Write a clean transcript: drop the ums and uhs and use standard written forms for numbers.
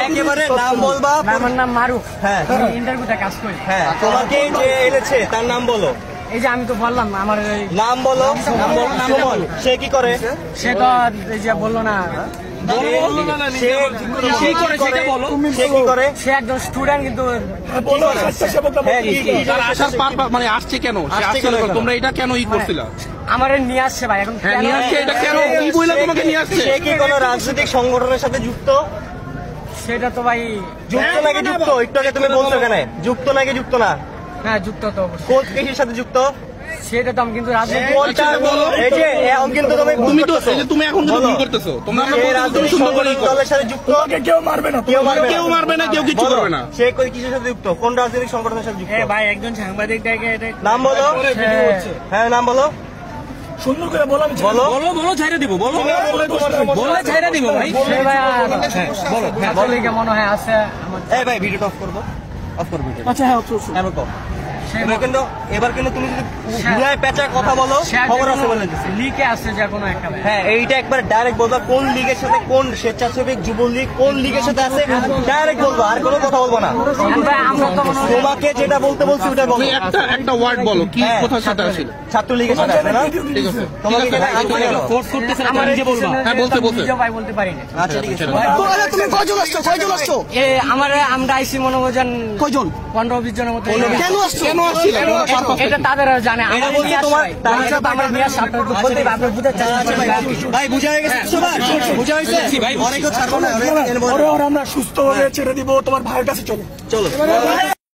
একেবারে নাম বলবা। আমার নাম মারুফ। হ্যাঁ, ইন্টারভিউতে কাজ করি। হ্যাঁ, তোমাকে যে এনেছে তার নাম বলো। এই যে আমি তো বললাম আমার নাম বলো। সুমন। সে কি করে? সে তো এই যে বললো না, সে একজন স্টুডেন্ট কিন্তু মানে আসছে কেন? তোমরা এটা কেন করছিল? আমার নিয়ে আসছে ভাই। এখন এটা কেন কি বলে তোমাকে নিয়ে আসছে? সে কি কোনো রাজনৈতিক সংগঠনের সাথে যুক্ত? সেটা তো ভাই যুক্ত নাকি যুক্ত? একটু আগে তুমি বলছো কেন যুক্ত নাকি যুক্ত না? হ্যাঁ যুক্ত তো। কোন কেসের সাথে যুক্ত? সেটা তো আমি কিন্তু রাজনীতি তুমি এখন ভুল করতেছো। তোমরা দলের সাথে যুক্ত। কেউ মারবে না, কেউ কিছু করবে না। সে কিসের সাথে যুক্ত? কোন রাজনৈতিক সংগঠনের সাথে যুক্ত? ভাই একজন সাংবাদিক নাম বলো। হ্যাঁ নাম বলো। সুন্দর করে বলো। বলো ছাইড়া দিব। বলো ছাইড়া দিব ভাই। বলে মনে হয় আছে। এই ভাই ভিডিওটা অফ করবো। অফ করবো। আচ্ছা হ্যাঁ অফ এবার কিন্তু তুমি যদি ঘুরায় পেঁচায় কথা বলো, খবর আছে বলে দিচ্ছি। লিগে আছে যে কোনো একটা। হ্যাঁ, এইটা একবার ডাইরেক্ট বলবা কোন লিগের সাথে, কোন স্বেচ্ছাসেবক যুবলীগ কোন লিগের সাথে আছে ডাইরেক্ট বলবো, আর কোনো কথা বলবো না। তোমাকে যেটা বলতে বলছি ওটা বলো। একটা ওয়ার্ড বলো, কি কোথার সাথে আছে? ছাত্রলীগের সাথে আছে না? ঠিক আছে, তোমাকে ফোর্স করতেছ না, নিজে বলবা। হ্যাঁ বলতে ভাই বলতে পারি না। আচ্ছা ঠিক আছে। তুমি কয়জন আসছো? আমরা আইসি মনে করেন কয়জন? 15-20 জনের মতো। কেন আসছো? এটা তাদের জানে। ভাই বুঝা হয়ে গেছে। আমরা সুস্থ ভাবে ছেড়ে দিব, তোমার ভাইয়ের কাছে চলো।